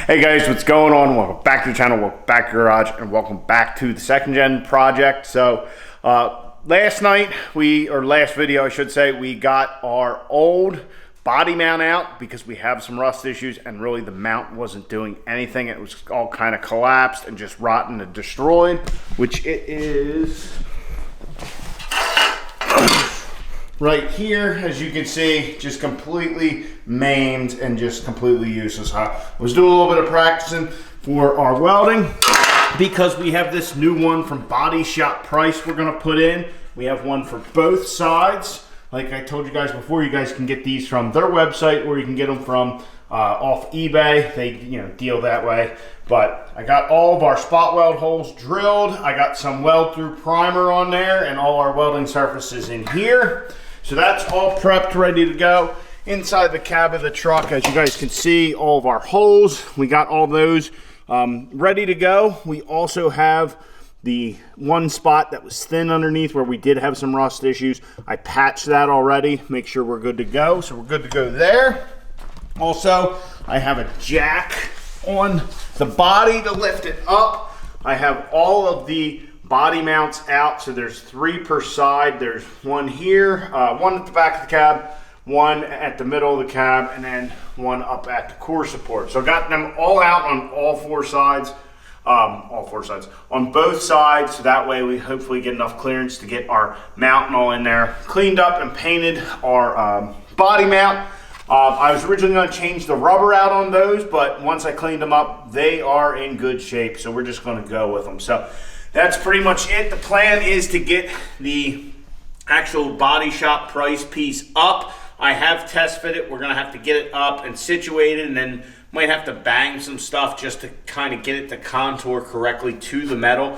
Hey guys, what's going on? Welcome back to the channel, welcome back to the garage, and welcome back to the second gen project. So last video I should say, we got our old body mount out because we have some rust issues, and really the mount wasn't doing anything. It was all kind of collapsed and just rotten and destroyed, which it is right here, as you can see, just completely maimed and just completely useless. I was doing a little bit of practicing for our welding because we have this new one from Body Shop Price we're gonna put in. We have one for both sides. Like I told you guys before, you guys can get these from their website or you can get them from off eBay. They deal that way. But I got all of our spot weld holes drilled. I got some weld through primer on there and all our welding surfaces in here. So that's all prepped, ready to go. Inside the cab of the truck, as you guys can see, all of our holes, we got all those ready to go. We also have the one spot that was thin underneath where we did have some rust issues. I patched that already, make sure we're good to go. So we're good to go there. Also, I have a jack on the body to lift it up. I have all of the body mounts out, so there's 3 per side. There's one here, one at the back of the cab, one at the middle of the cab, and then one up at the core support. So I got them all out on all 4 sides, on both sides, so that way we hopefully get enough clearance to get our mount and all in there. Cleaned up and painted our body mount. I was originally going to change the rubber out on those, but once I cleaned them up, they are in good shape, so we're just going to go with them. So that's pretty much it. The plan is to get the actual Body Shop Price piece up. I have test fit it. We're going to have to get it up and situated, and then might have to bang some stuff just to kind of get it to contour correctly to the metal.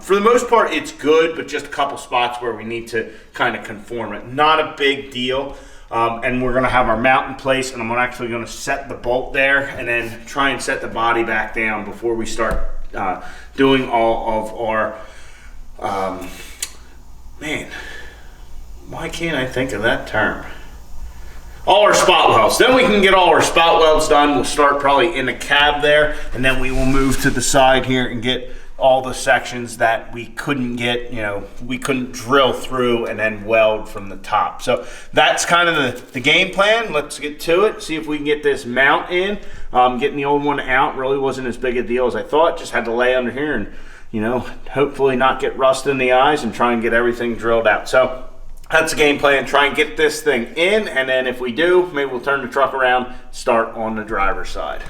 For the most part, it's good, but just a couple spots where we need to kind of conform it. Not a big deal. And we're going to have our mount in place, and I'm actually going to set the bolt there and then try and set the body back down before we start doing all of our, man, why can't I think of that term? All our spot welds. Then we can get all our spot welds done. We'll start probably in the cab there, and then we will move to the side here and get all the sections that we couldn't get, we couldn't drill through and then weld from the top. So that's kind of the game plan. Let's get to it, see if we can get this mount in. Getting the old one out really wasn't as big a deal as I thought. Just had to lay under here and, hopefully not get rust in the eyes and try and get everything drilled out. So that's the game plan. Try and get this thing in, and then if we do, maybe we'll turn the truck around, start on the driver's side.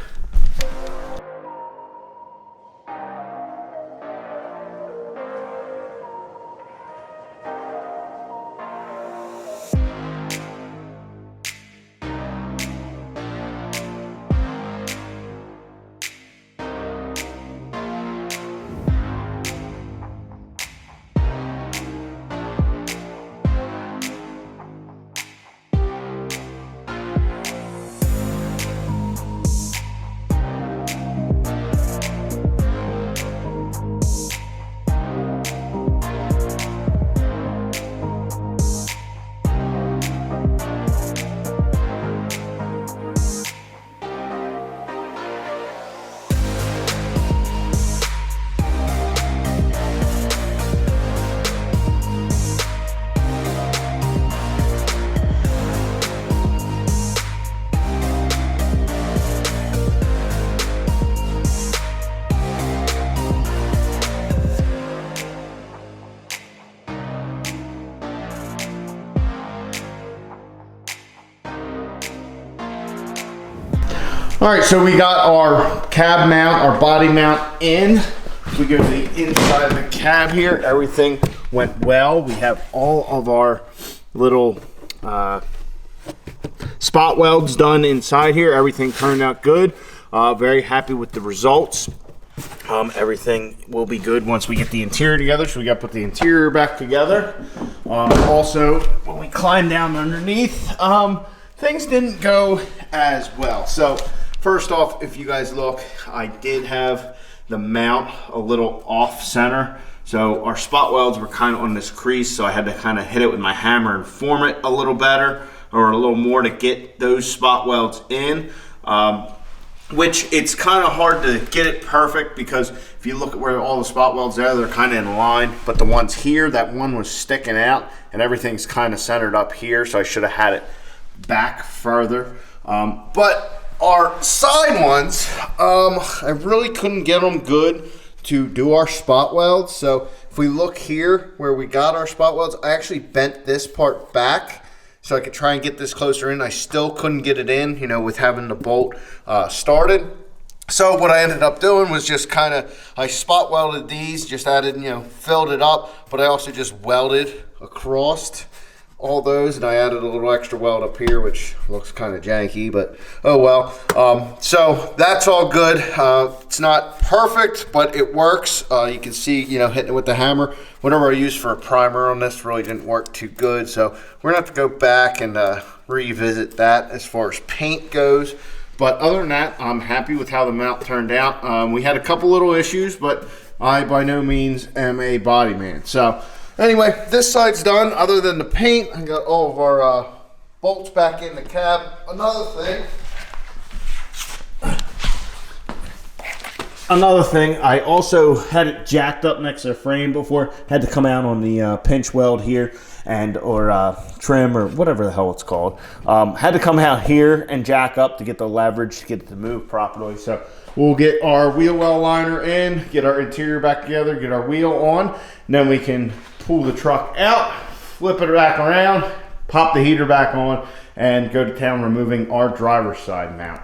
All right, so we got our cab mount, our body mount in. If we go to the inside of the cab here, everything went well. We have all of our little spot welds done inside here. Everything turned out good. Very happy with the results. Everything will be good once we get the interior together, so we got to put the interior back together. Also, when we climb down underneath, things didn't go as well. So first off, if you guys look, I did have the mount a little off center. So our spot welds were kind of on this crease, so I had to kind of hit it with my hammer and form it a little better or a little more to get those spot welds in. which it's kind of hard to get it perfect because if you look at where all the spot welds are, they're kind of in line. But the ones here, that one was sticking out and everything's kind of centered up here. So I should have had it back further. But our side ones, I really couldn't get them good to do our spot welds. So if we look here where we got our spot welds, I actually bent this part back so I could try and get this closer in. I still couldn't get it in, you know, with having the bolt started. So what I ended up doing was just kind of, I spot welded these, just added, you know, filled it up, but I also just welded across all those, and I added a little extra weld up here, which looks kind of janky, but oh well. So that's all good. It's not perfect, but it works. You can see, you know, hitting it with the hammer. Whatever I used for a primer on this really didn't work too good, so we're gonna have to go back and revisit that as far as paint goes. But other than that, I'm happy with how the mount turned out. We had a couple little issues, but I by no means am a body man. So anyway, this side's done. Other than the paint, I got all of our bolts back in the cab. Another thing, I also had it jacked up next to the frame before. Had to come out on the pinch weld here and or trim or whatever the hell it's called. Had to come out here and jack up to get the leverage to get it to move properly. So we'll get our wheel well liner in, get our interior back together, get our wheel on, and then we can pull the truck out, flip it back around, pop the heater back on, and go to town removing our driver's side mount.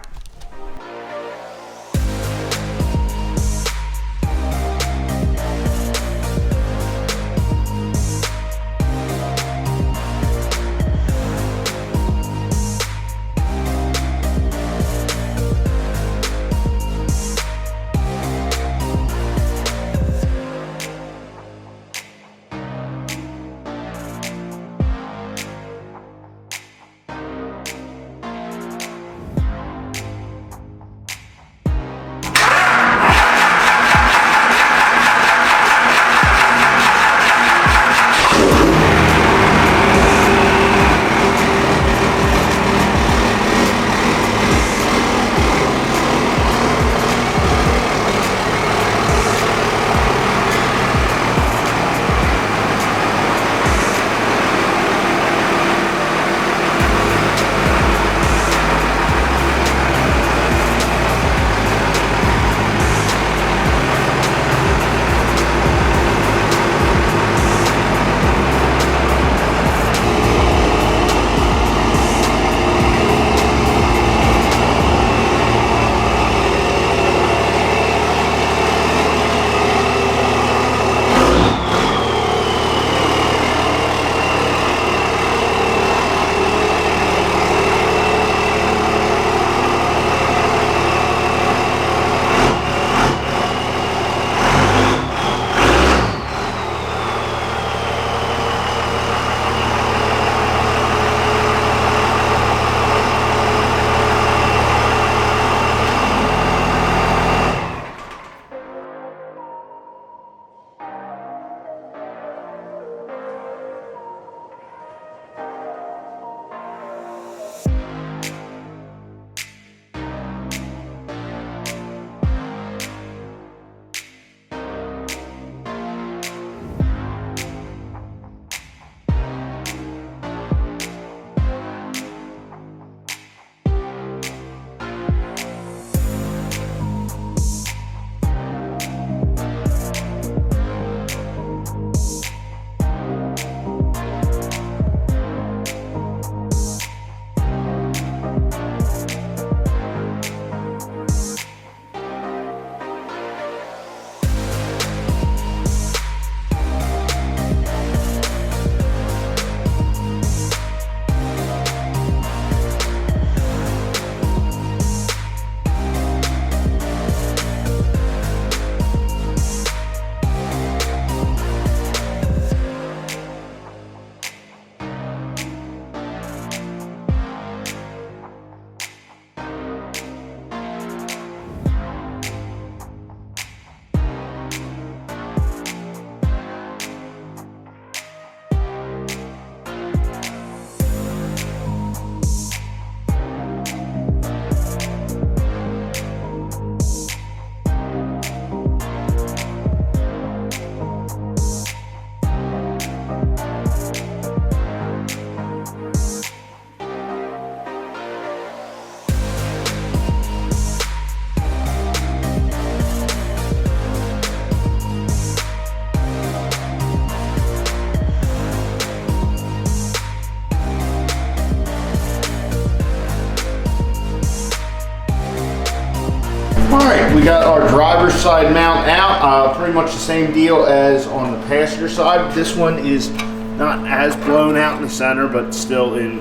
we got our driver's side mount out. Pretty much the same deal as on the passenger side. This one is not as blown out in the center, but still in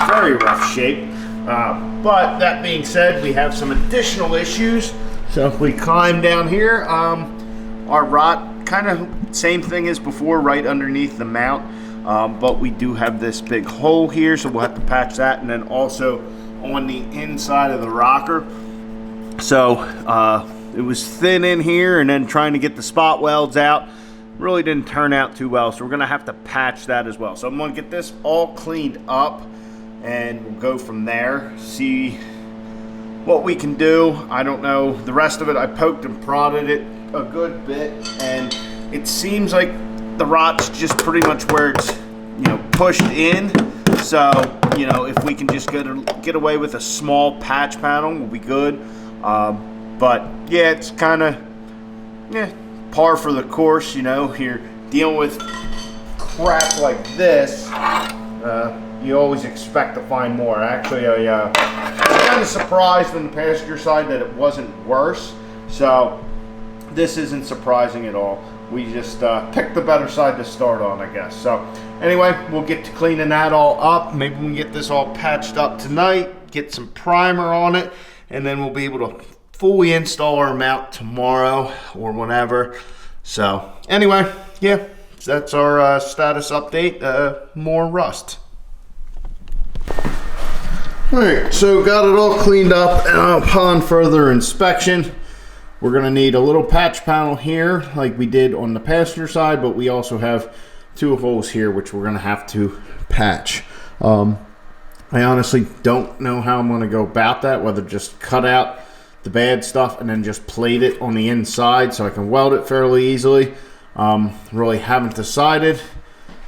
very rough shape. But that being said, we have some additional issues. So if we climb down here, our rot, kind of same thing as before, right underneath the mount. But we do have this big hole here, so we'll have to patch that. And then also on the inside of the rocker. So it was thin in here, and then trying to get the spot welds out really didn't turn out too well. So we're gonna have to patch that as well. So I'm gonna get this all cleaned up, and we'll go from there, see what we can do. I don't know, the rest of it, I poked and prodded it a good bit, and it seems like the rot's just pretty much where it's, you know, pushed in. So, you know, if we can just get away with a small patch panel, we'll be good. But yeah, it's kind of, yeah, par for the course. You know, you're dealing with crap like this, you always expect to find more. Actually, I was kind of surprised on the passenger side that it wasn't worse. So this isn't surprising at all. We just picked the better side to start on, I guess. So anyway, we'll get to cleaning that all up. Maybe we can get this all patched up tonight, get some primer on it, and then we'll be able to fully install our mount tomorrow or whenever. So anyway, yeah, that's our status update. More rust. All right, so got it all cleaned up, and upon further inspection, we're gonna need a little patch panel here like we did on the passenger side, but we also have two holes here which we're gonna have to patch. I honestly don't know how I'm gonna go about that, whether just cut out the bad stuff and then just plate it on the inside so I can weld it fairly easily. Really haven't decided.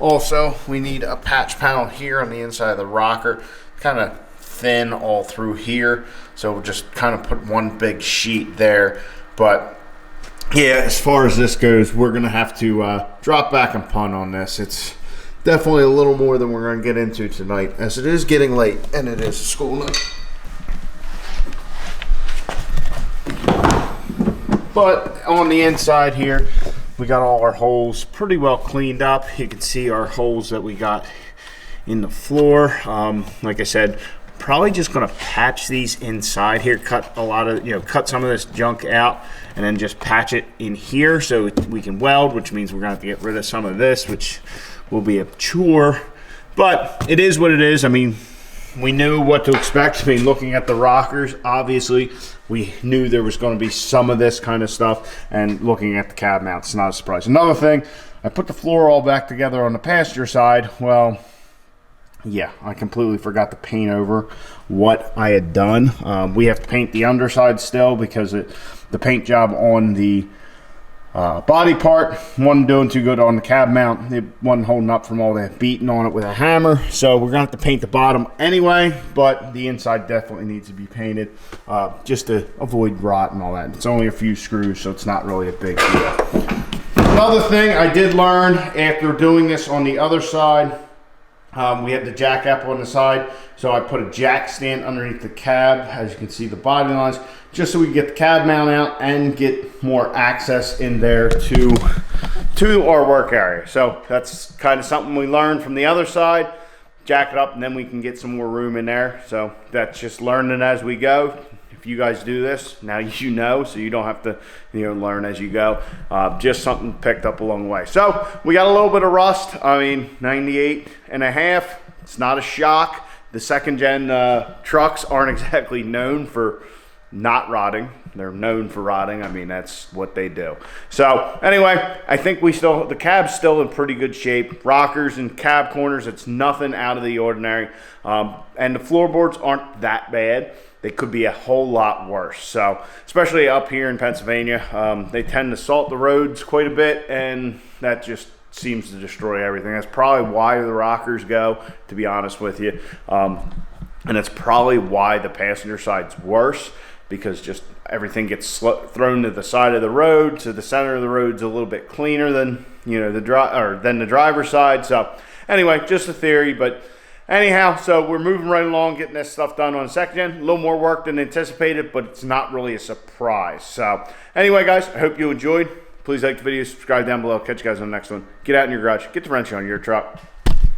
Also, we need a patch panel here on the inside of the rocker, kind of thin all through here, so we'll just kind of put one big sheet there. But yeah, as far as this goes, we're gonna have to drop back and punt on this. It's definitely a little more than we're gonna get into tonight, as it is getting late and it is a school night. But on the inside here, we got all our holes pretty well cleaned up. You can see our holes that we got in the floor. Like I said, probably just gonna patch these inside here, cut a lot of, cut some of this junk out, and then just patch it in here so we can weld, which means we're gonna have to get rid of some of this, which will be a chore, but it is what it is. I mean, we knew what to expect. I mean, looking at the rockers, obviously we knew there was going to be some of this kind of stuff, and looking at the cab mount, it's not a surprise. Another thing, I put the floor all back together on the passenger side. Well, yeah, I completely forgot to paint over what I had done. We have to paint the underside still because the paint job on the body part wasn't doing too good on the cab mount. It wasn't holding up from all that beating on it with a hammer. So we're gonna have to paint the bottom anyway, but the inside definitely needs to be painted just to avoid rot and all that. It's only a few screws, so it's not really a big deal. Another thing I did learn after doing this on the other side, we had the jack up on the side, so I put a jack stand underneath the cab, as you can see the body lines, just so we can get the cab mount out and get more access in there to our work area. So that's kind of something we learned from the other side. Jack it up, and then we can get some more room in there. So that's just learning as we go. If you guys do this, now you know, so you don't have to learn as you go. Just something picked up along the way. So we got a little bit of rust. I mean, 98.5. It's not a shock. The second gen trucks aren't exactly known for not rotting. They're known for rotting. I mean, that's what they do. So anyway, I think the cab's still in pretty good shape. Rockers and cab corners, it's nothing out of the ordinary. And the floorboards aren't that bad. They could be a whole lot worse. So, especially up here in Pennsylvania, they tend to salt the roads quite a bit, and that just seems to destroy everything. That's probably why the rockers go, to be honest with you. And that's probably why the passenger side's worse, because just everything gets thrown to the side of the road, so the center of the road's a little bit cleaner than the driver's side. So anyway, just a theory, but Anyhow, so we're moving right along, getting this stuff done on the second gen. A little more work than anticipated, but it's not really a surprise. So anyway, guys, I hope you enjoyed. Please like the video, subscribe down below. Catch you guys on the next one. Get out in your garage, get the wrench on your truck.